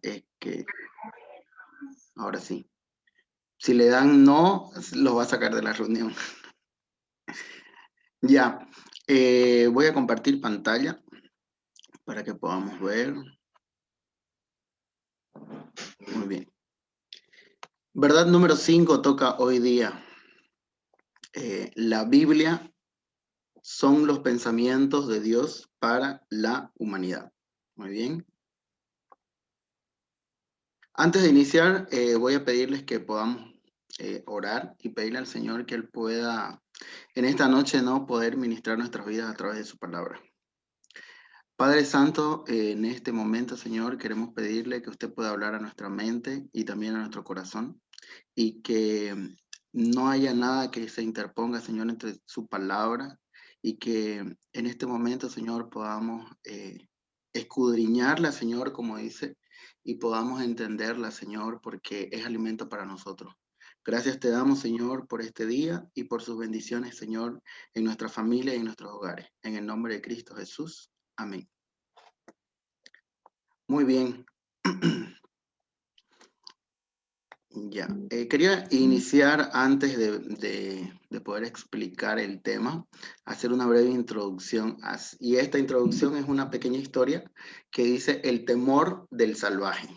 es que, ahora sí, si le dan no, los va a sacar de la reunión. Ya, voy a compartir pantalla para que podamos ver. Muy bien. Verdad número 5 toca hoy día. La Biblia son los pensamientos de Dios para la humanidad. Muy bien. Antes de iniciar, voy a pedirles que podamos orar y pedirle al Señor que Él pueda en esta noche no poder ministrar nuestras vidas a través de su palabra. Padre Santo, en este momento, Señor, queremos pedirle que usted pueda hablar a nuestra mente y también a nuestro corazón y que no haya nada que se interponga, Señor, entre su palabra y que en este momento, Señor, podamos escudriñarla, Señor, como dice, y podamos entenderla, Señor, porque es alimento para nosotros. Gracias te damos, Señor, por este día y por sus bendiciones, Señor, en nuestra familia y en nuestros hogares. En el nombre de Cristo Jesús. Amén. Muy bien. Ya, quería iniciar antes de poder explicar el tema, hacer una breve introducción. Y esta introducción es una pequeña historia que dice el temor del salvaje.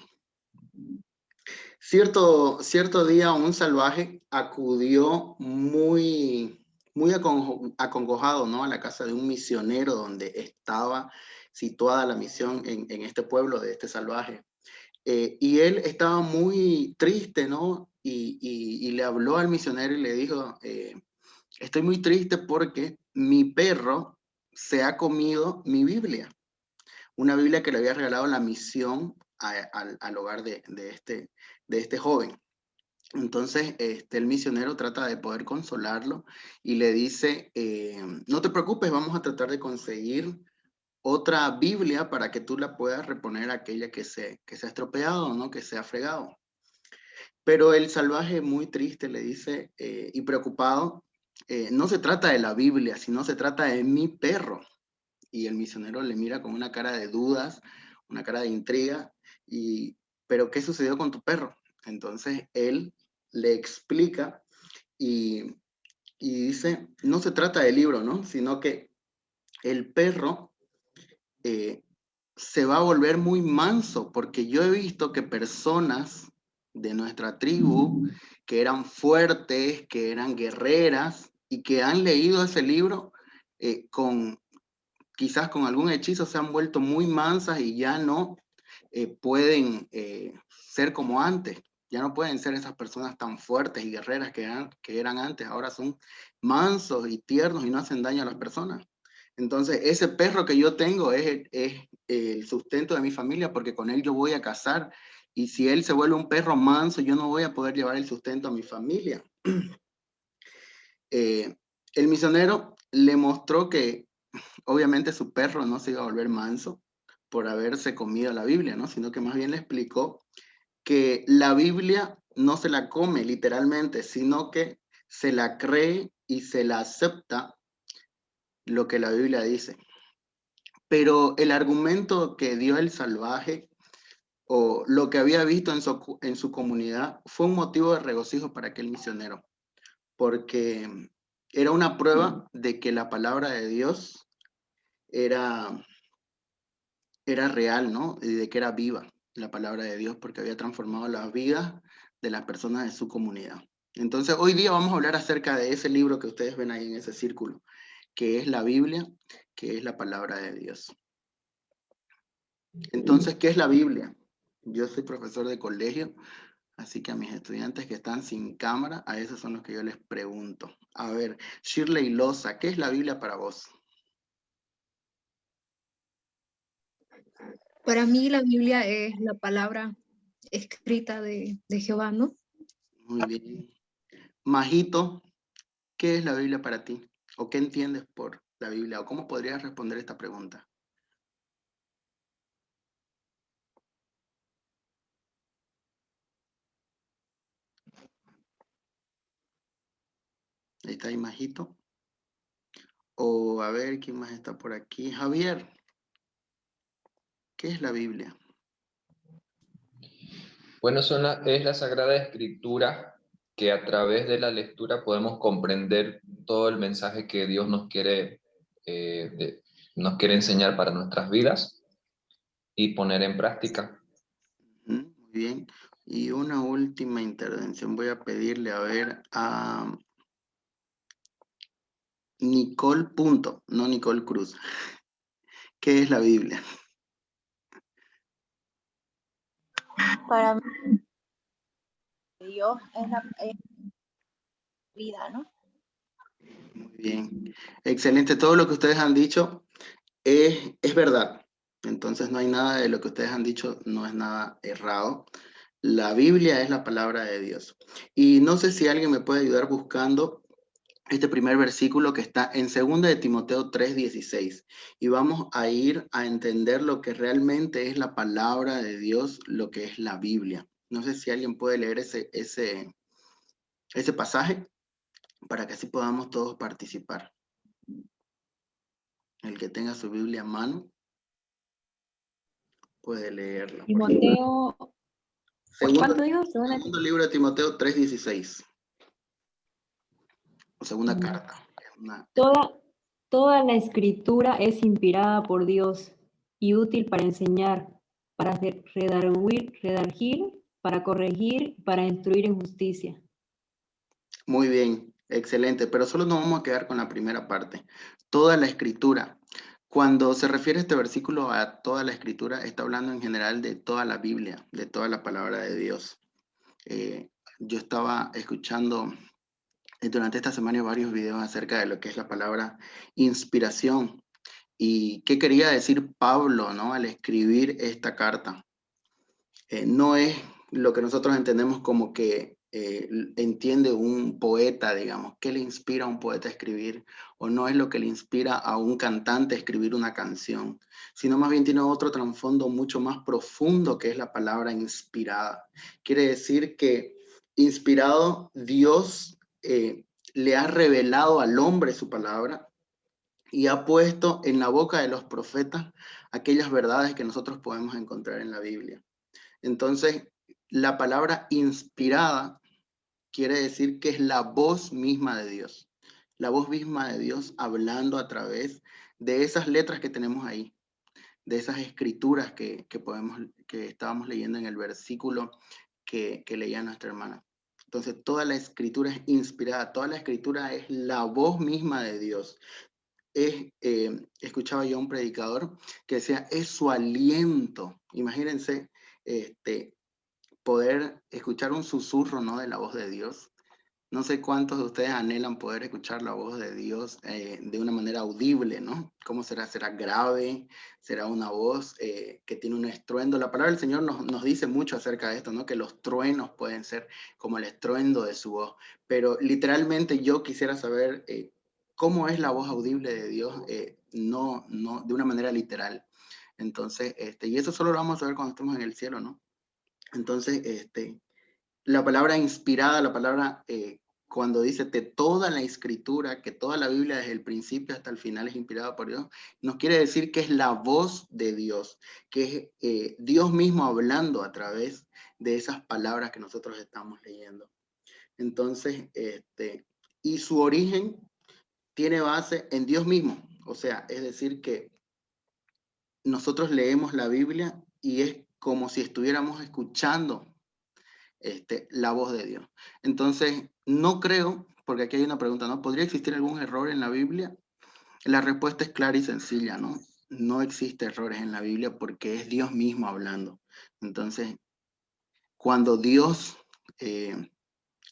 Cierto día un salvaje acudió muy acongojado, ¿no?, a la casa de un misionero donde estaba situada la misión en este pueblo de este salvaje. Y él estaba muy triste, ¿no? Y le habló al misionero y le dijo, estoy muy triste porque mi perro se ha comido mi Biblia, una Biblia que le había regalado la misión al hogar de este joven. Entonces, el misionero trata de poder consolarlo y le dice, no te preocupes, vamos a tratar de conseguir otra Biblia para que tú la puedas reponer a aquella que se ha estropeado, ¿no?, que se ha fregado. Pero el salvaje, muy triste, le dice, y preocupado, no se trata de la Biblia, sino se trata de mi perro. Y el misionero le mira con una cara de dudas, una cara de intriga, pero ¿qué sucedió con tu perro? Entonces él le explica y, y dice, no se trata del libro, ¿no?, sino que el perro eh, se va a volver muy manso, porque yo he visto que personas de nuestra tribu que eran fuertes, que eran guerreras y que han leído ese libro quizás con algún hechizo se han vuelto muy mansas y ya no pueden ser como antes. Ya no pueden ser esas personas tan fuertes y guerreras que eran antes. Ahora son mansos y tiernos y no hacen daño a las personas. Entonces, ese perro que yo tengo es el sustento de mi familia porque con él yo voy a cazar. Y si él se vuelve un perro manso, yo no voy a poder llevar el sustento a mi familia. El misionero le mostró que obviamente su perro no se iba a volver manso por haberse comido la Biblia, ¿no?, sino que más bien le explicó que la Biblia no se la come literalmente, sino que se la cree y se la acepta lo que la Biblia dice. Pero el argumento que dio el salvaje o lo que había visto en su comunidad fue un motivo de regocijo para aquel misionero, porque era una prueba de que la palabra de Dios era, era real, ¿no? Y de que era viva la palabra de Dios porque había transformado las vidas de las personas de su comunidad. Entonces, hoy día vamos a hablar acerca de ese libro que ustedes ven ahí en ese círculo, que es la Biblia, que es la palabra de Dios. Entonces, ¿qué es la Biblia? Yo soy profesor de colegio, así que a mis estudiantes que están sin cámara, a esos son los que yo les pregunto. A ver, Shirley Loza, ¿qué es la Biblia para vos? Para mí la Biblia es la palabra escrita de Jehová, ¿no? Muy bien. Majito, ¿qué es la Biblia para ti? ¿O qué entiendes por la Biblia? ¿O cómo podrías responder esta pregunta? Ahí está ahí Majito. O a ver, ¿quién más está por aquí? Javier, ¿qué es la Biblia? Bueno, es la Sagrada Escritura que a través de la lectura podemos comprender todo el mensaje que Dios nos quiere enseñar para nuestras vidas y poner en práctica. Muy bien. Y una última intervención. Voy a pedirle a ver a Nicole Punto, no Nicole Cruz. ¿Qué es la Biblia? Para mí, Dios es la vida, ¿no? Muy bien. Excelente. Todo lo que ustedes han dicho es verdad. Entonces no hay nada de lo que ustedes han dicho, no es nada errado. La Biblia es la palabra de Dios. Y no sé si alguien me puede ayudar buscando este primer versículo que está en 2 de Timoteo 3:16. Y vamos a ir a entender lo que realmente es la palabra de Dios, lo que es la Biblia. No sé si alguien puede leer ese pasaje para que así podamos todos participar. El que tenga su Biblia a mano puede leerla. Timoteo, ¿cuánto digo? Segundo libro de Timoteo 3:16. O segunda carta. Toda la escritura es inspirada por Dios y útil para enseñar, para redarguir, para corregir, para instruir en justicia. Muy bien, excelente, pero solo nos vamos a quedar con la primera parte. Toda la escritura. Cuando se refiere este versículo a toda la escritura, está hablando en general de toda la Biblia, de toda la palabra de Dios. Yo estaba escuchando durante esta semana varios videos acerca de lo que es la palabra inspiración y qué quería decir Pablo, ¿no? Al escribir esta carta. No es lo que nosotros entendemos como que entiende un poeta, digamos, qué le inspira a un poeta a escribir, o no es lo que le inspira a un cantante a escribir una canción, sino más bien tiene otro trasfondo mucho más profundo que es la palabra inspirada. Quiere decir que inspirado Dios le ha revelado al hombre su palabra y ha puesto en la boca de los profetas aquellas verdades que nosotros podemos encontrar en la Biblia. Entonces, la palabra inspirada quiere decir que es la voz misma de Dios. La voz misma de Dios hablando a través de esas letras que tenemos ahí, de esas escrituras que estábamos leyendo en el versículo que leía nuestra hermana. Entonces, toda la escritura es inspirada, toda la escritura es la voz misma de Dios. Escuchaba yo a un predicador que decía, es su aliento. Imagínense, poder escuchar un susurro, ¿no? De la voz de Dios. No sé cuántos de ustedes anhelan poder escuchar la voz de Dios de una manera audible, ¿no? ¿Cómo será? ¿Será grave? ¿Será una voz que tiene un estruendo? La palabra del Señor nos dice mucho acerca de esto, ¿no? Que los truenos pueden ser como el estruendo de su voz. Pero literalmente yo quisiera saber cómo es la voz audible de Dios, no de una manera literal. Entonces, y eso solo lo vamos a ver cuando estemos en el cielo, ¿no? Entonces, la palabra inspirada, la palabra cuando dice de toda la escritura, que toda la Biblia desde el principio hasta el final es inspirada por Dios, nos quiere decir que es la voz de Dios, que es Dios mismo hablando a través de esas palabras que nosotros estamos leyendo. Entonces, y su origen tiene base en Dios mismo, o sea, es decir que nosotros leemos la Biblia y es como si estuviéramos escuchando la voz de Dios. Entonces, no creo, porque aquí hay una pregunta, ¿no? ¿Podría existir algún error en la Biblia? La respuesta es clara y sencilla, ¿no? No existe errores en la Biblia porque es Dios mismo hablando. Entonces, cuando Dios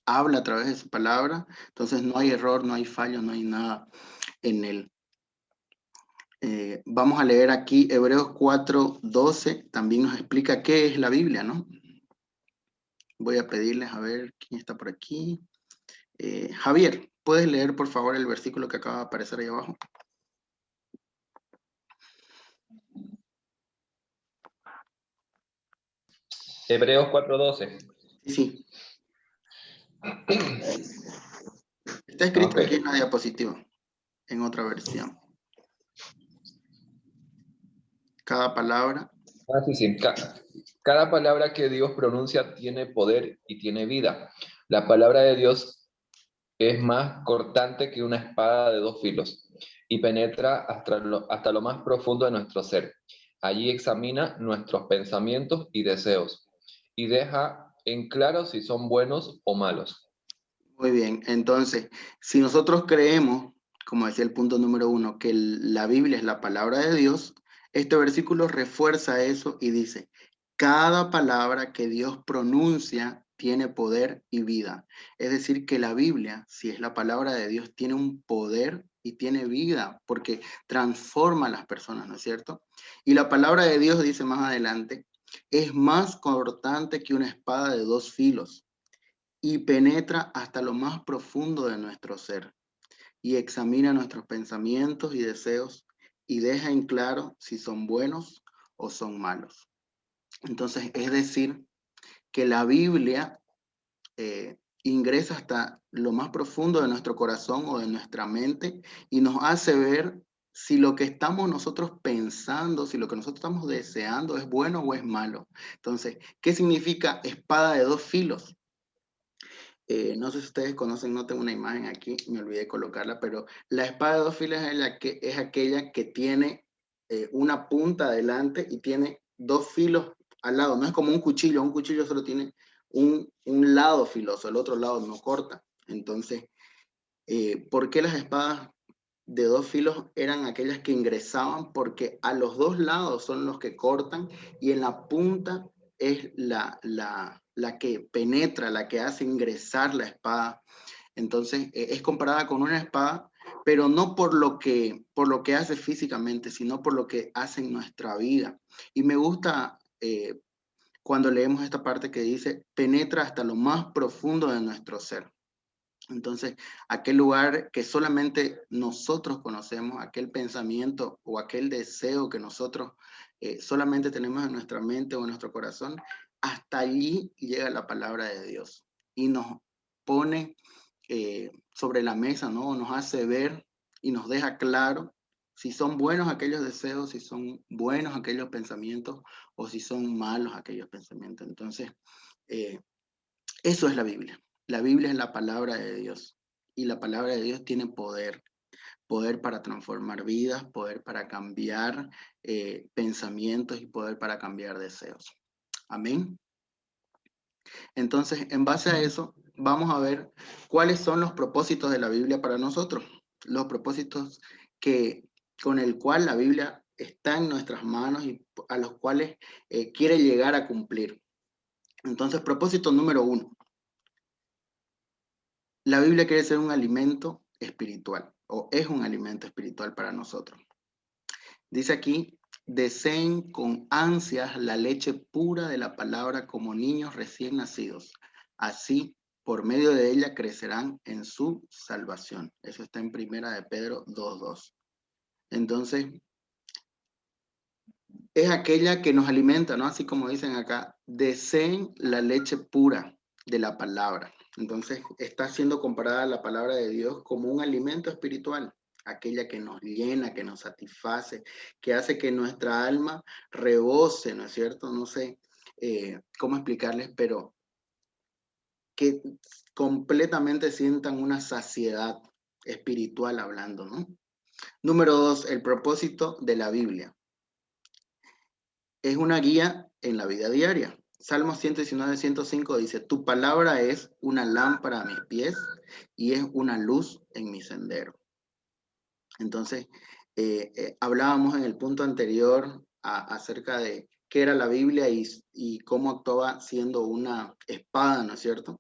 habla a través de su palabra, entonces no hay error, no hay fallo, no hay nada en él. Vamos a leer aquí Hebreos 4:12, también nos explica qué es la Biblia, ¿no? Voy a pedirles a ver quién está por aquí. Javier, ¿puedes leer por favor el versículo que acaba de aparecer ahí abajo? Hebreos 4:12. Sí. Está escrito Okay. aquí en la diapositiva, en otra versión. Cada palabra. Sí, sí. Cada palabra que Dios pronuncia tiene poder y tiene vida. La palabra de Dios es más cortante que una espada de dos filos y penetra hasta lo más profundo de nuestro ser. Allí examina nuestros pensamientos y deseos y deja en claro si son buenos o malos. Muy bien, entonces, si nosotros creemos, como decía el punto número 1, que la Biblia es la palabra de Dios, este versículo refuerza eso y dice, cada palabra que Dios pronuncia tiene poder y vida. Es decir, que la Biblia, si es la palabra de Dios, tiene un poder y tiene vida, porque transforma a las personas, ¿no es cierto? Y la palabra de Dios, dice más adelante, es más cortante que una espada de dos filos y penetra hasta lo más profundo de nuestro ser y examina nuestros pensamientos y deseos y deja en claro si son buenos o son malos. Entonces, es decir, que la Biblia ingresa hasta lo más profundo de nuestro corazón o de nuestra mente y nos hace ver si lo que estamos nosotros pensando, si lo que nosotros estamos deseando es bueno o es malo. Entonces, ¿qué significa espada de dos filos? No sé si ustedes conocen, no tengo una imagen aquí, me olvidé colocarla, pero la espada de dos filos es aquella que tiene una punta adelante y tiene dos filos al lado. No es como un cuchillo solo tiene un lado filoso, el otro lado no corta. Entonces, ¿por qué las espadas de dos filos eran aquellas que ingresaban? Porque a los dos lados son los que cortan y en la punta es la que penetra, la que hace ingresar la espada. Entonces, es comparada con una espada, pero no por lo que hace físicamente, sino por lo que hace en nuestra vida. Y me gusta cuando leemos esta parte que dice, penetra hasta lo más profundo de nuestro ser. Entonces, aquel lugar que solamente nosotros conocemos, aquel pensamiento o aquel deseo que nosotros solamente tenemos en nuestra mente o en nuestro corazón, hasta allí llega la palabra de Dios y nos pone sobre la mesa, ¿no? Nos hace ver y nos deja claro si son buenos aquellos deseos, si son buenos aquellos pensamientos o si son malos aquellos pensamientos. Entonces, eh, eso es la Biblia. La Biblia es la palabra de Dios y la palabra de Dios tiene poder, poder para transformar vidas, poder para cambiar pensamientos y poder para cambiar deseos. Amén. Entonces, en base a eso, vamos a ver cuáles son los propósitos de la Biblia para nosotros, los propósitos que, con el cual la Biblia está en nuestras manos y a los cuales quiere llegar a cumplir. Entonces, propósito número 1. La Biblia quiere ser un alimento espiritual o es un alimento espiritual para nosotros. Dice aquí, deseen con ansias la leche pura de la palabra como niños recién nacidos. Así, por medio de ella crecerán en su salvación. Eso está en Primera de Pedro 2:2. Entonces, es aquella que nos alimenta, ¿no? Así como dicen acá, deseen la leche pura de la palabra. Entonces, está siendo comparada la palabra de Dios como un alimento espiritual, aquella que nos llena, que nos satisface, que hace que nuestra alma rebose, ¿no es cierto? No sé cómo explicarles, pero que completamente sientan una saciedad espiritual hablando, ¿no? Número 2, el propósito de la Biblia. Es una guía en la vida diaria. Salmo 119, 105 dice, tu palabra es una lámpara a mis pies y es una luz en mi sendero. Entonces, hablábamos en el punto anterior acerca de qué era la Biblia y cómo actuaba siendo una espada, ¿no es cierto?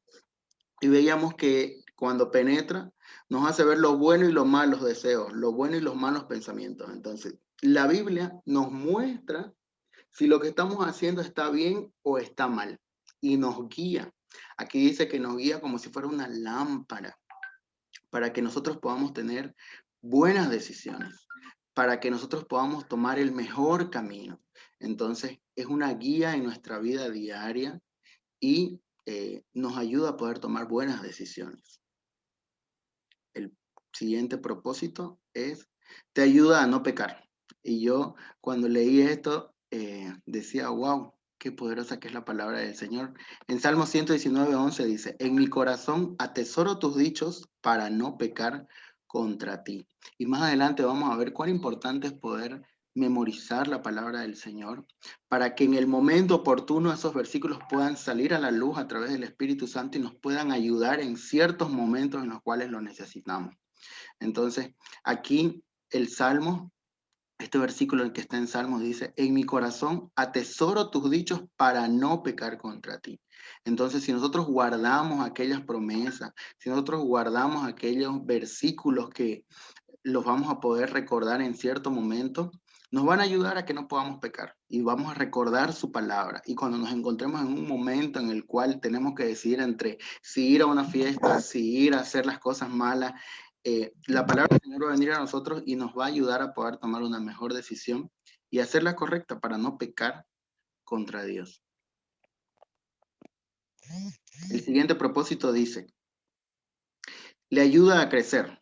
Y veíamos que cuando penetra, nos hace ver lo bueno y los malos deseos, lo bueno y los malos pensamientos. Entonces, la Biblia nos muestra si lo que estamos haciendo está bien o está mal. Y nos guía. Aquí dice que nos guía como si fuera una lámpara para que nosotros podamos tener buenas decisiones, para que nosotros podamos tomar el mejor camino. Entonces, es una guía en nuestra vida diaria y nos ayuda a poder tomar buenas decisiones. El siguiente propósito es, te ayuda a no pecar. Y yo cuando leí esto, decía, wow, qué poderosa que es la palabra del Señor. En Salmo 119:11 dice, en mi corazón atesoro tus dichos para no pecar contra ti. Y más adelante vamos a ver cuán importante es poder memorizar la palabra del Señor para que en el momento oportuno esos versículos puedan salir a la luz a través del Espíritu Santo y nos puedan ayudar en ciertos momentos en los cuales lo necesitamos. Entonces, aquí el Salmo, este versículo que está en Salmos dice, en mi corazón atesoro tus dichos para no pecar contra ti. Entonces, si nosotros guardamos aquellas promesas, si nosotros guardamos aquellos versículos que los vamos a poder recordar en cierto momento, nos van a ayudar a que no podamos pecar y vamos a recordar su palabra. Y cuando nos encontremos en un momento en el cual tenemos que decidir entre si ir a una fiesta, si ir a hacer las cosas malas, la palabra del Señor va a venir a nosotros y nos va a ayudar a poder tomar una mejor decisión y hacerla correcta para no pecar contra Dios. El siguiente propósito dice, le ayuda a crecer.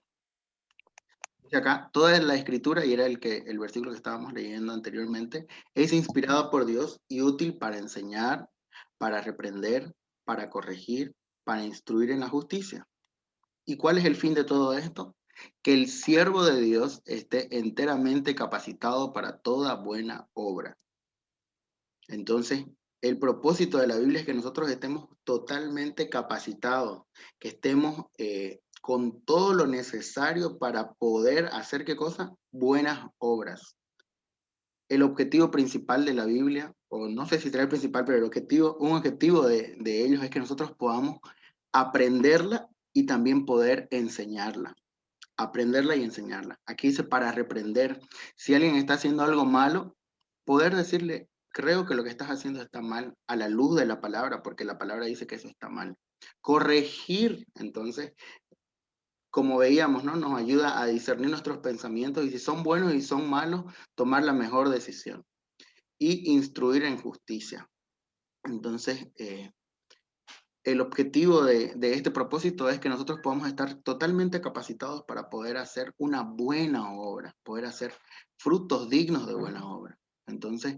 Acá, toda la escritura, y era el versículo que estábamos leyendo anteriormente, es inspirada por Dios y útil para enseñar, para reprender, para corregir, para instruir en la justicia. ¿Y cuál es el fin de todo esto? Que el siervo de Dios esté enteramente capacitado para toda buena obra. Entonces, el propósito de la Biblia es que nosotros estemos totalmente capacitados, que estemos con todo lo necesario para poder hacer, ¿qué cosa? Buenas obras. El objetivo principal de la Biblia, o no sé si será el principal, pero un objetivo de ellos es que nosotros podamos aprenderla y también poder enseñarla. Aprenderla y enseñarla. Aquí dice para reprender. Si alguien está haciendo algo malo, poder decirle, creo que lo que estás haciendo está mal a la luz de la palabra, porque la palabra dice que eso está mal. Corregir, entonces, como veíamos, ¿no? Nos ayuda a discernir nuestros pensamientos y si son buenos y son malos, tomar la mejor decisión. Y instruir en justicia. Entonces, el objetivo de este propósito es que nosotros podamos estar totalmente capacitados para poder hacer una buena obra, poder hacer frutos dignos de buena obra. Entonces,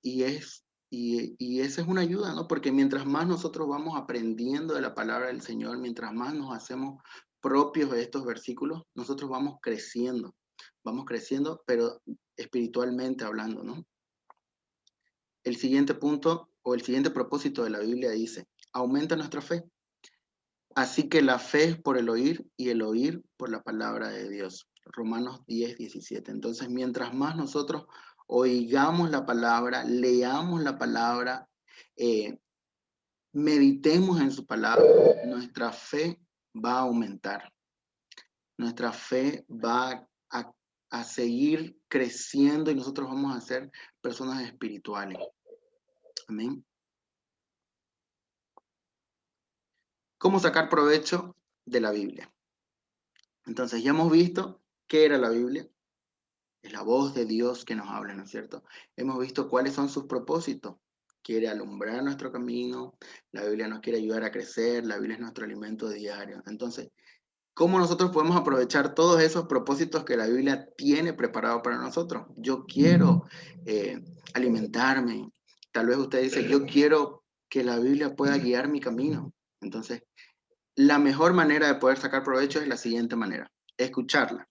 y esa es una ayuda, ¿no? Porque mientras más nosotros vamos aprendiendo de la palabra del Señor, mientras más nos hacemos propios de estos versículos, nosotros vamos creciendo, pero espiritualmente hablando, ¿no? El siguiente punto o el siguiente propósito de la Biblia dice, aumenta nuestra fe. Así que la fe es por el oír y el oír por la palabra de Dios. Romanos 10:17. Entonces, mientras más nosotros oigamos la palabra, leamos la palabra, meditemos en su palabra, nuestra fe va a aumentar. Nuestra fe va a seguir creciendo y nosotros vamos a ser personas espirituales. Amén. ¿Cómo sacar provecho de la Biblia? Entonces ya hemos visto qué era la Biblia. Es la voz de Dios que nos habla, ¿no es cierto? Hemos visto cuáles son sus propósitos. Quiere alumbrar nuestro camino, la Biblia nos quiere ayudar a crecer, la Biblia es nuestro alimento diario. Entonces, ¿cómo nosotros podemos aprovechar todos esos propósitos que la Biblia tiene preparado para nosotros? Yo quiero alimentarme. Tal vez usted dice, yo quiero que la Biblia pueda guiar mi camino. Entonces, la mejor manera de poder sacar provecho es la siguiente manera, escucharla.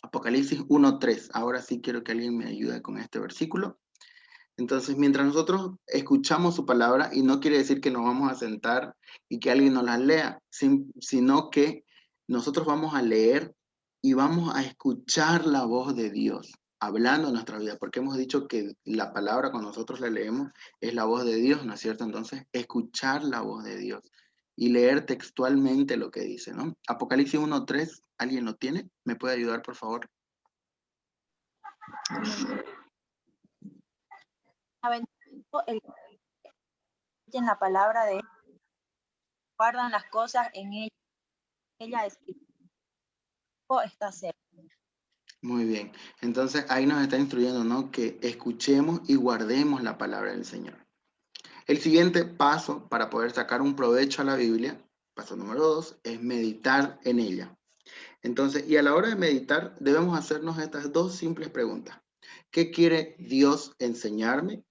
Apocalipsis 1:3. Ahora sí quiero que alguien me ayude con este versículo. Entonces, mientras nosotros escuchamos su palabra, y no quiere decir que nos vamos a sentar y que alguien nos la lea, sino que nosotros vamos a leer y vamos a escuchar la voz de Dios hablando en nuestra vida, porque hemos dicho que la palabra cuando nosotros la leemos es la voz de Dios, ¿no es cierto? Entonces, escuchar la voz de Dios y leer textualmente lo que dice, ¿no? Apocalipsis 1:3, ¿alguien lo tiene? ¿Me puede ayudar, por favor? El en la palabra de guardan las cosas en ella está cerca. Muy bien. Entonces ahí nos está instruyendo, ¿no? Que escuchemos y guardemos la palabra del Señor. El siguiente paso para poder sacar un provecho a la Biblia, paso número 2, es meditar en ella. Entonces, y a la hora de meditar, debemos hacernos estas dos simples preguntas. ¿Qué quiere Dios enseñarme?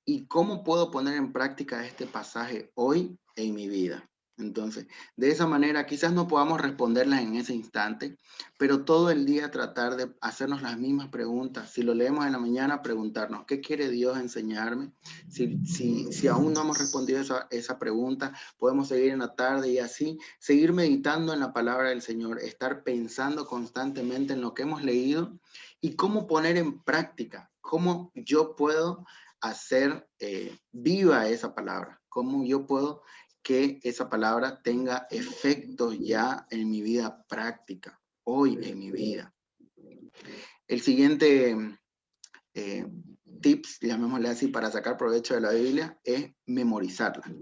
¿Y cómo puedo poner en práctica este pasaje hoy en mi vida? Entonces, de esa manera quizás no podamos responderlas en ese instante, pero todo el día tratar de hacernos las mismas preguntas. Si lo leemos en la mañana, preguntarnos, ¿qué quiere Dios enseñarme? Si aún no hemos respondido esa pregunta, podemos seguir en la tarde y así seguir meditando en la palabra del Señor, estar pensando constantemente en lo que hemos leído y cómo poner en práctica, cómo yo puedo hacer viva esa palabra, cómo yo puedo que esa palabra tenga efectos ya en mi vida práctica, hoy en mi vida. El siguiente tips, llamémosle así, para sacar provecho de la Biblia es memorizarla,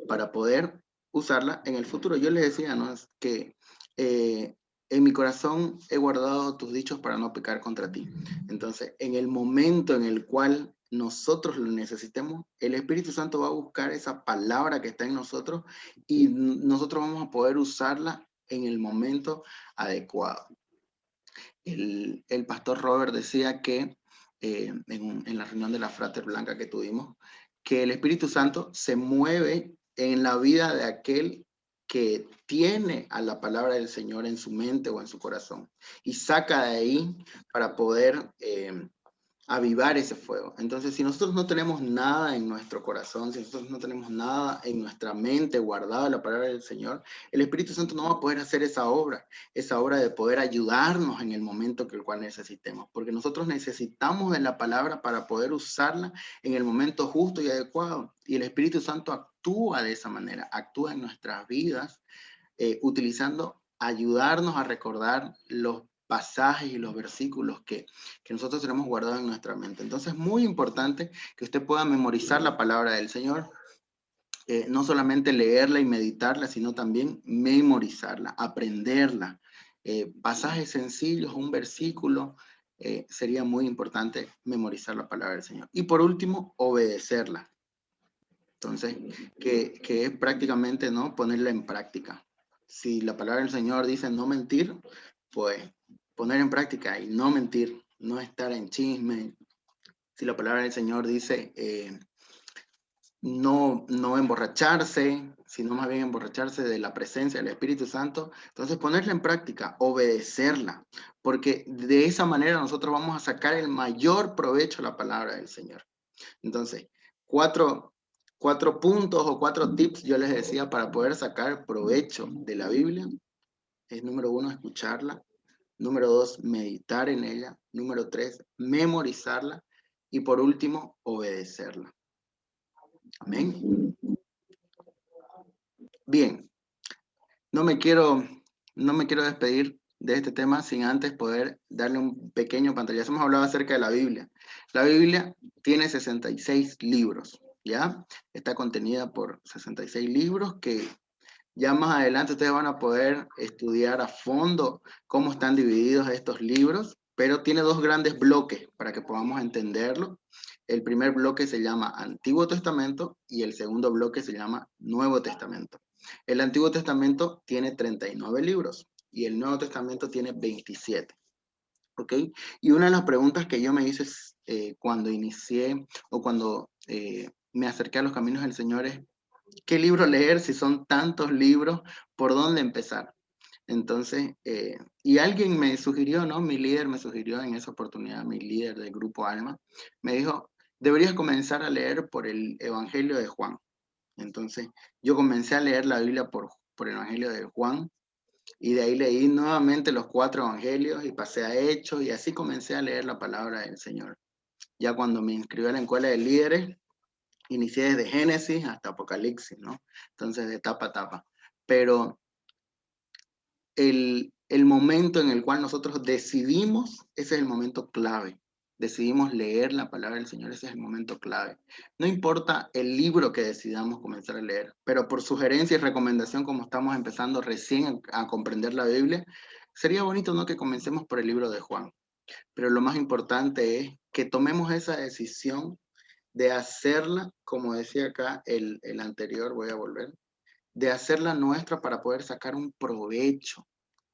para poder usarla en el futuro. Yo les decía, ¿no? Es que en mi corazón he guardado tus dichos para no pecar contra ti. Entonces, en el momento en el cual nosotros lo necesitemos, el Espíritu Santo va a buscar esa palabra que está en nosotros y nosotros vamos a poder usarla en el momento adecuado. El pastor Robert decía que en la reunión de la Frater Blanca que tuvimos, que el Espíritu Santo se mueve en la vida de aquel que tiene a la palabra del Señor en su mente o en su corazón y saca de ahí para poder avivar ese fuego. Entonces, si nosotros no tenemos nada en nuestro corazón, si nosotros no tenemos nada en nuestra mente guardada la palabra del Señor, el Espíritu Santo no va a poder hacer esa obra de poder ayudarnos en el momento que el cual necesitemos, porque nosotros necesitamos de la palabra para poder usarla en el momento justo y adecuado. Y el Espíritu Santo actúa de esa manera, actúa en nuestras vidas, utilizando, ayudarnos a recordar los pasajes y los versículos que nosotros tenemos guardados en nuestra mente. Entonces es muy importante que usted pueda memorizar la palabra del Señor, no solamente leerla y meditarla, sino también memorizarla, aprenderla. Pasajes sencillos, un versículo, sería muy importante memorizar la palabra del Señor. Y por último, obedecerla. Entonces, que es prácticamente, ¿no?, ponerla en práctica. Si la palabra del Señor dice no mentir, pues poner en práctica y no mentir, no estar en chisme. Si la palabra del Señor dice no emborracharse, sino más bien emborracharse de la presencia del Espíritu Santo, entonces ponerla en práctica, obedecerla, porque de esa manera nosotros vamos a sacar el mayor provecho a la palabra del Señor. Entonces, cuatro puntos o 4 tips yo les decía para poder sacar provecho de la Biblia. Es número 1, escucharla. Número 2, meditar en ella. Número 3, memorizarla. Y por último, obedecerla. Amén. Bien, no me quiero despedir de este tema sin antes poder darle un pequeño pantallazo. Hemos hablado acerca de la Biblia. La Biblia tiene 66 libros, ¿ya? Está contenida por 66 libros que ya más adelante ustedes van a poder estudiar a fondo cómo están divididos estos libros, pero tiene 2 grandes bloques para que podamos entenderlo. El primer bloque se llama Antiguo Testamento y el segundo bloque se llama Nuevo Testamento. El Antiguo Testamento tiene 39 libros y el Nuevo Testamento tiene 27. ¿Ok? Y una de las preguntas que yo me hice cuando inicié o cuando me acerqué a los caminos del Señor es, ¿qué libro leer si son tantos libros? ¿Por dónde empezar? Entonces, y alguien me sugirió, ¿no? Mi líder me sugirió en esa oportunidad, mi líder del grupo Alma, me dijo, deberías comenzar a leer por el Evangelio de Juan. Entonces, yo comencé a leer la Biblia por el Evangelio de Juan, y de ahí leí nuevamente los 4 evangelios y pasé a Hechos, y así comencé a leer la palabra del Señor. Ya cuando me inscribí a la escuela de líderes, inicié desde Génesis hasta Apocalipsis, ¿no? Entonces, de etapa a etapa. Pero el momento en el cual nosotros decidimos, ese es el momento clave. Decidimos leer la palabra del Señor, ese es el momento clave. No importa el libro que decidamos comenzar a leer, pero por sugerencia y recomendación, como estamos empezando recién a comprender la Biblia, sería bonito, ¿no?, que comencemos por el libro de Juan. Pero lo más importante es que tomemos esa decisión de hacerla, como decía acá el anterior, voy a volver, de hacerla nuestra para poder sacar un provecho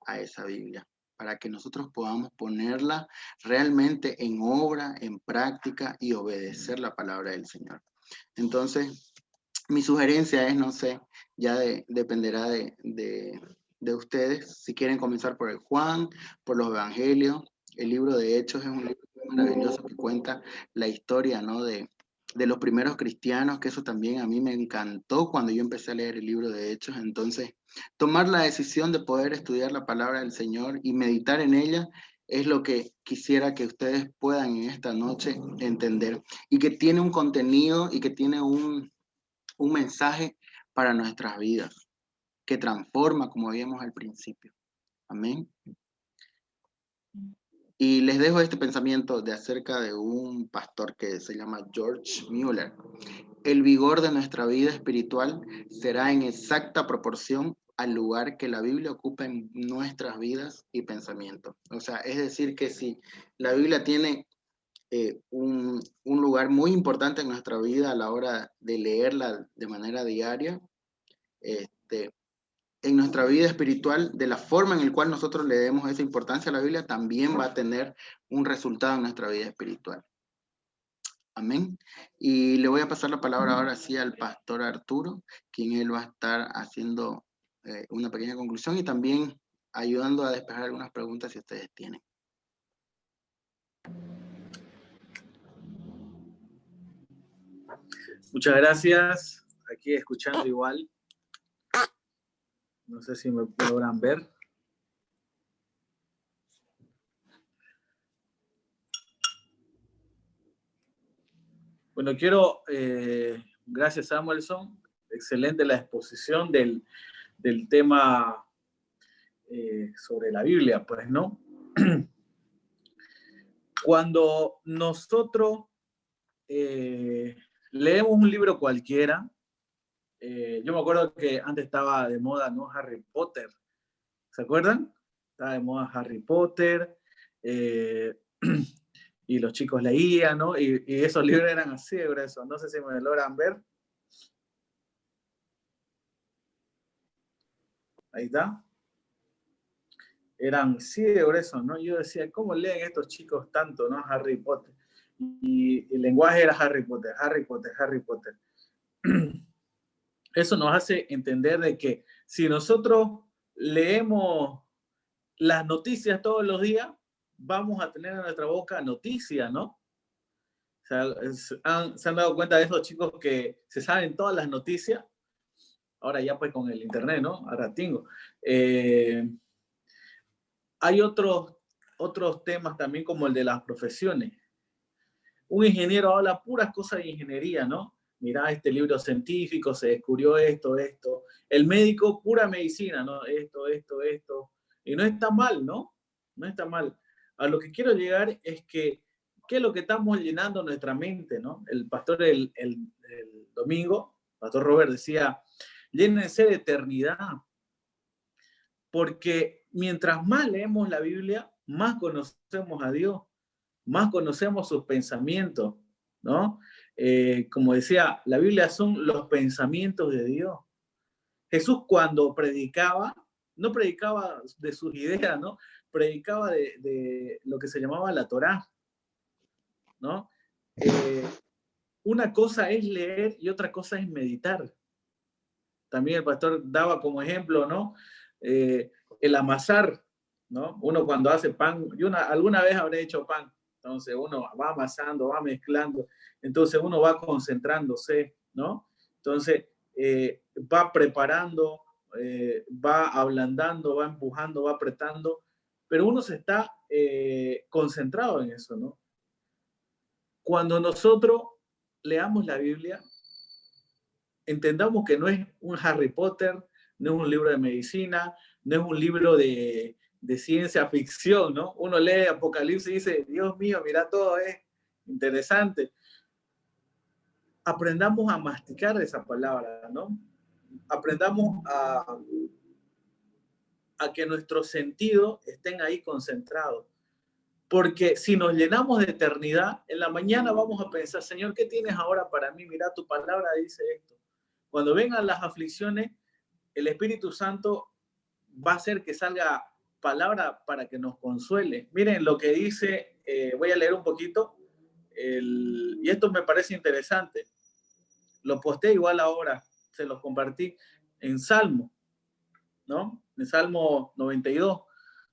a esa Biblia, para que nosotros podamos ponerla realmente en obra, en práctica y obedecer la palabra del Señor. Entonces, mi sugerencia es, no sé, ya dependerá de ustedes, si quieren comenzar por el Juan, por los Evangelios. El libro de Hechos es un libro maravilloso que cuenta la historia, ¿no? de los primeros cristianos, que eso también a mí me encantó cuando yo empecé a leer el libro de Hechos. Entonces, tomar la decisión de poder estudiar la palabra del Señor y meditar en ella es lo que quisiera que ustedes puedan en esta noche entender, y que tiene un contenido y que tiene un mensaje para nuestras vidas, que transforma, como veíamos al principio. Amén. Y les dejo este pensamiento de acerca de un pastor que se llama George Mueller. El vigor de nuestra vida espiritual será en exacta proporción al lugar que la Biblia ocupa en nuestras vidas y pensamientos. O sea, es decir, que si la Biblia tiene un lugar muy importante en nuestra vida a la hora de leerla de manera diaria, en nuestra vida espiritual, de la forma en la cual nosotros le demos esa importancia a la Biblia, también va a tener un resultado en nuestra vida espiritual. Amén. Y le voy a pasar la palabra ahora sí al pastor Arturo, quien él va a estar haciendo una pequeña conclusión y también ayudando a despejar algunas preguntas si ustedes tienen. Muchas gracias. Aquí escuchando igual. No sé si me logran ver. Bueno, gracias Samuelson, excelente la exposición del tema sobre la Biblia, pues, ¿no? Cuando nosotros leemos un libro cualquiera, yo me acuerdo que antes estaba de moda, ¿no? Harry Potter, ¿se acuerdan? Estaba de moda Harry Potter, y los chicos leían, ¿no? Y esos libros eran así de gruesos. No sé si me logran ver. Ahí está. Eran así de gruesos, ¿no? Yo decía, ¿cómo leen estos chicos tanto, ¿no? Harry Potter. Y el lenguaje era Harry Potter, Harry Potter, Harry Potter. Eso nos hace entender de que si nosotros leemos las noticias todos los días, vamos a tener en nuestra boca noticias, ¿no? O sea, se han dado cuenta de esos chicos que se saben todas las noticias. Ahora ya pues con el internet, ¿no? Ahora tengo. Hay otros temas también como el de las profesiones. Un ingeniero habla puras cosas de ingeniería, ¿no? Mirá, este libro científico, se descubrió esto. El médico, pura medicina, ¿no? Esto. Y no está mal, ¿no? No está mal. A lo que quiero llegar es que, ¿qué es lo que estamos llenando nuestra mente, ¿no? El pastor el domingo, pastor Robert, decía, llénense de eternidad. Porque mientras más leemos la Biblia, más conocemos a Dios, más conocemos sus pensamientos, ¿no? Como decía, la Biblia son los pensamientos de Dios. Jesús cuando predicaba, no predicaba de sus ideas, ¿no? Predicaba de lo que se llamaba la Torá, ¿no? Una cosa es leer y otra cosa es meditar. También el pastor daba como ejemplo, ¿no? El amasar, ¿no? Uno cuando hace pan, alguna vez habré hecho pan, entonces uno va amasando, va mezclando, entonces uno va concentrándose, ¿no? Entonces va preparando, va ablandando, va empujando, va apretando, pero uno se está concentrado en eso, ¿no? Cuando nosotros leamos la Biblia, entendamos que no es un Harry Potter, no es un libro de medicina, no es un libro de ciencia ficción, ¿no? Uno lee Apocalipsis y dice, Dios mío, mira, todo es interesante. Aprendamos a masticar esa palabra, ¿no? Aprendamos a que nuestros sentidos estén ahí concentrados. Porque si nos llenamos de eternidad, en la mañana vamos a pensar, Señor, ¿qué tienes ahora para mí? Mira, tu palabra dice esto. Cuando vengan las aflicciones, el Espíritu Santo va a hacer que salga palabra para que nos consuele. Miren lo que dice, voy a leer un poquito, y esto me parece interesante. Lo posté igual ahora, se los compartí en Salmo, ¿no? En Salmo 92,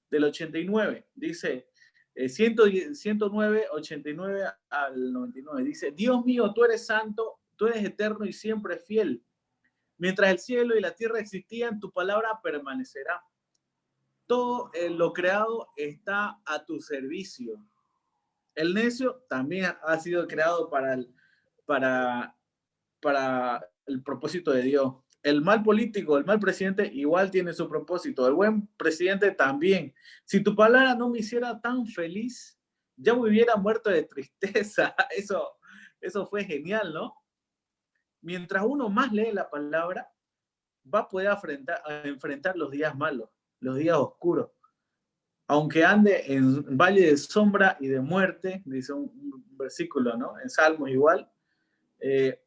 del 89. Dice, 109, 89 al 99. Dice, Dios mío, tú eres santo, tú eres eterno y siempre fiel. Mientras el cielo y la tierra existían, tu palabra permanecerá. Todo lo creado está a tu servicio. El necio también ha sido creado para el propósito de Dios. El mal político, el mal presidente igual tiene su propósito. El buen presidente también. Si tu palabra no me hiciera tan feliz, ya me hubiera muerto de tristeza. Eso fue genial, ¿no? Mientras uno más lee la palabra, va a poder enfrentar los días malos, los días oscuros. Aunque ande en valle de sombra y de muerte, dice un versículo, ¿no? En Salmos igual,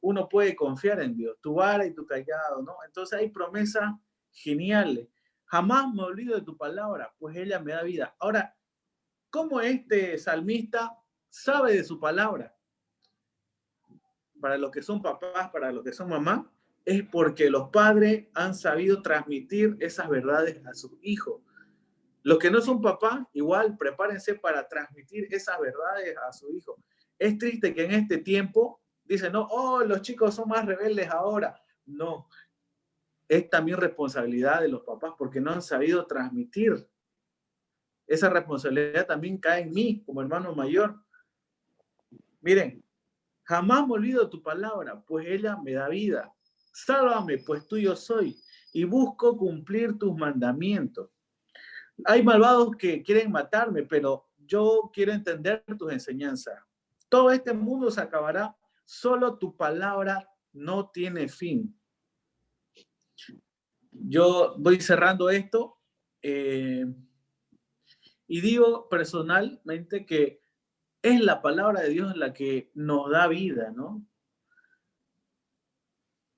uno puede confiar en Dios, tu vara y tu callado, ¿no? Entonces hay promesas geniales. Jamás me olvido de tu palabra, pues ella me da vida. Ahora, ¿cómo este salmista sabe de su palabra? Para los que son papás, para los que son mamás, es porque los padres han sabido transmitir esas verdades a sus hijos. Los que no son papás, igual prepárense para transmitir esas verdades a sus hijos. Es triste que en este tiempo dicen, no, oh, los chicos son más rebeldes ahora. No, es también responsabilidad de los papás porque no han sabido transmitir. Esa responsabilidad también cae en mí como hermano mayor. Miren, jamás me olvido de tu palabra, pues ella me da vida. Sálvame, pues tuyo soy, y busco cumplir tus mandamientos. Hay malvados que quieren matarme, pero yo quiero entender tus enseñanzas. Todo este mundo se acabará, solo tu palabra no tiene fin. Yo voy cerrando esto y digo personalmente que es la palabra de Dios la que nos da vida, ¿no?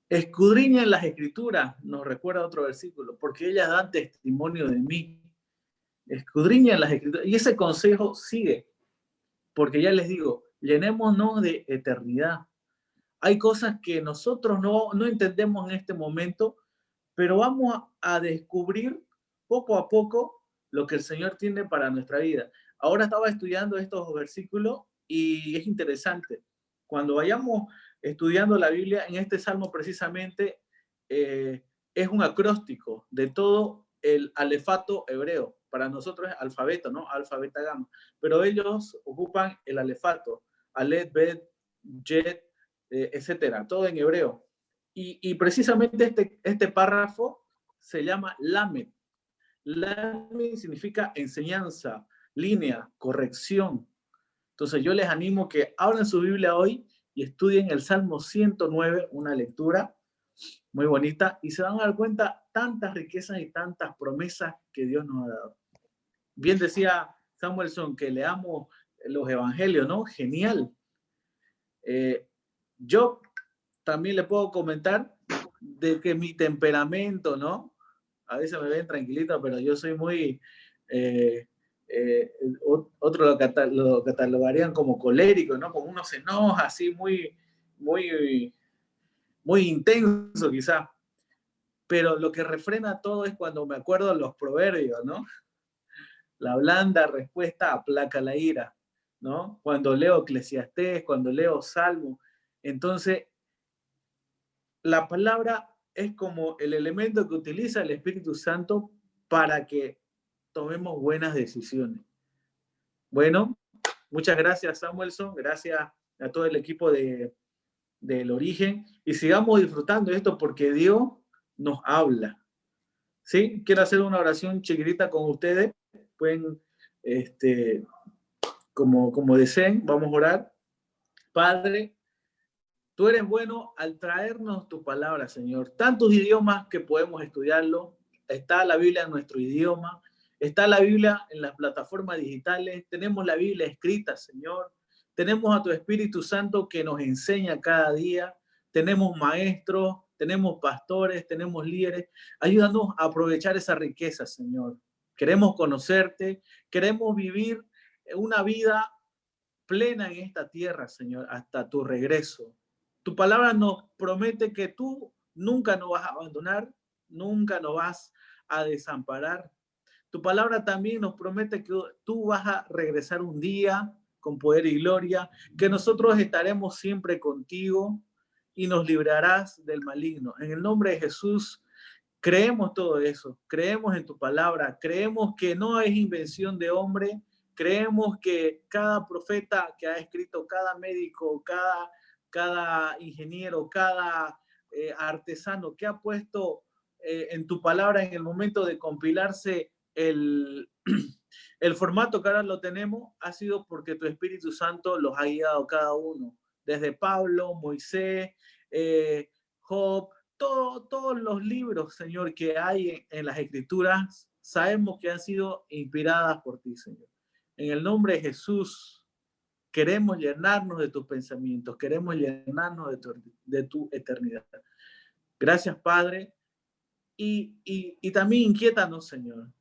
Escudriñen las escrituras, nos recuerda otro versículo, porque ellas dan testimonio de mí. Escudriñen las escrituras. Y ese consejo sigue, porque ya les digo, llenémonos de eternidad. Hay cosas que nosotros no entendemos en este momento, pero vamos a descubrir poco a poco lo que el Señor tiene para nuestra vida. Ahora estaba estudiando estos versículos y es interesante. Cuando vayamos estudiando la Biblia, en este salmo precisamente es un acróstico de todo el alefato hebreo. Para nosotros es alfabeto, ¿no? Alfa, beta, gamma. Pero ellos ocupan el alefato. Aleph, Bet, Jet, etcétera. Todo en hebreo. Y precisamente este párrafo se llama Lamed. Lamed significa enseñanza, línea, corrección. Entonces yo les animo que abran su Biblia hoy y estudien el Salmo 109, una lectura muy bonita, y se van a dar cuenta tantas riquezas y tantas promesas que Dios nos ha dado. Bien decía Samuelson que leamos los evangelios, ¿no? Genial. Yo también le puedo comentar de que mi temperamento, ¿no? A veces me ven tranquilito, pero yo soy muy... otros lo catalogarían como colérico, ¿no? Como uno se enoja así muy intenso quizás. Pero lo que refrena todo es cuando me acuerdo de los proverbios, ¿no? La blanda respuesta aplaca la ira, ¿no? Cuando leo Eclesiastés, cuando leo Salmo, entonces la palabra es como el elemento que utiliza el Espíritu Santo para que tomemos buenas decisiones. Bueno, muchas gracias Samuelson, gracias a todo el equipo del Origen y sigamos disfrutando de esto porque Dios nos habla. ¿Sí? Quiero hacer una oración chiquitita con ustedes. Pueden, como deseen, vamos a orar. Padre, tú eres bueno al traernos tu palabra, Señor. Tantos idiomas que podemos estudiarlo. Está la Biblia en nuestro idioma. Está la Biblia en las plataformas digitales. Tenemos la Biblia escrita, Señor. Tenemos a tu Espíritu Santo que nos enseña cada día. Tenemos maestros, tenemos pastores, tenemos líderes. Ayúdanos a aprovechar esa riqueza, Señor. Queremos conocerte, queremos vivir una vida plena en esta tierra, Señor, hasta tu regreso. Tu palabra nos promete que tú nunca nos vas a abandonar, nunca nos vas a desamparar. Tu palabra también nos promete que tú vas a regresar un día con poder y gloria, que nosotros estaremos siempre contigo y nos librarás del maligno. En el nombre de Jesús, creemos todo eso, creemos en tu palabra, creemos que no es invención de hombre, creemos que cada profeta que ha escrito, cada médico, cada ingeniero, cada artesano que ha puesto en tu palabra en el momento de compilarse el formato que ahora lo tenemos, ha sido porque tu Espíritu Santo los ha guiado cada uno, desde Pablo, Moisés, Job, todos los libros, Señor, que hay en las Escrituras, sabemos que han sido inspiradas por ti, Señor. En el nombre de Jesús, queremos llenarnos de tus pensamientos, queremos llenarnos de tu eternidad. Gracias, Padre. Y también inquiétanos, Señor,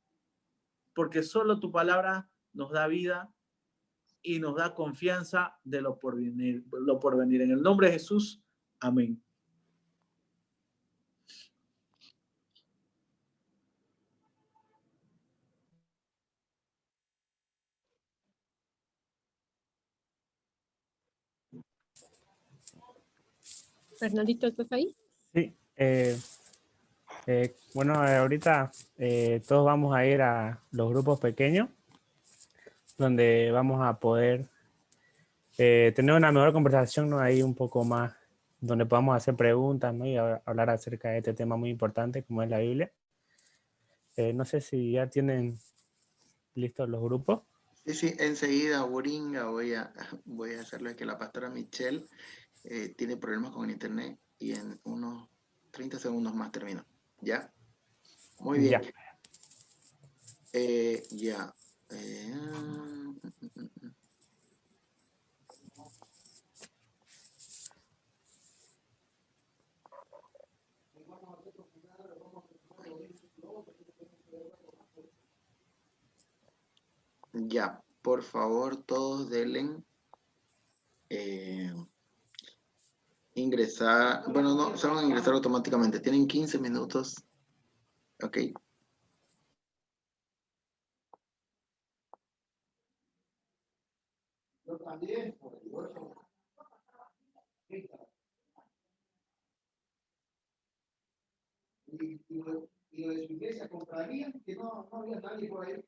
porque solo tu palabra nos da vida y nos da confianza de lo por venir. En el nombre de Jesús, amén. Fernandito, ¿estás ahí? Sí, bueno, ahorita todos vamos a ir a los grupos pequeños, donde vamos a poder tener una mejor conversación, ¿no? Ahí un poco más, donde podamos hacer preguntas, ¿no? Y hablar acerca de este tema muy importante como es la Biblia. No sé si ya tienen listos los grupos. Sí, enseguida, Boringa, voy a hacerle que la pastora Michelle tiene problemas con el internet y en unos 30 segundos más termino. ¿Ya? Muy bien. Ya. Ya, por favor, todos denle ingresar. Bueno, no, se van a ingresar automáticamente. Tienen 15 minutos. Ok. Yo también, y lo de su iglesia comprarían, que no había nadie por ahí.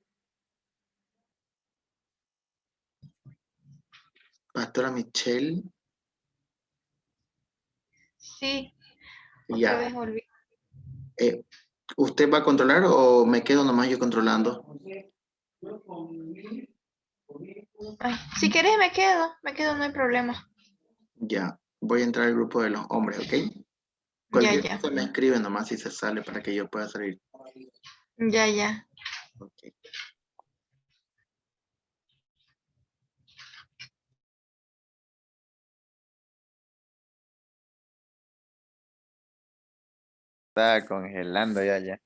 Pastora Michelle. Sí, Ya. otra vez volví. ¿Usted va a controlar o me quedo nomás yo controlando? Ay, si querés me quedo, no hay problema. Ya, voy a entrar al grupo de los hombres, ¿ok? Cualquier cosa me escribe nomás si se sale para que yo pueda salir. Ya. Okay. Estaba congelando ya.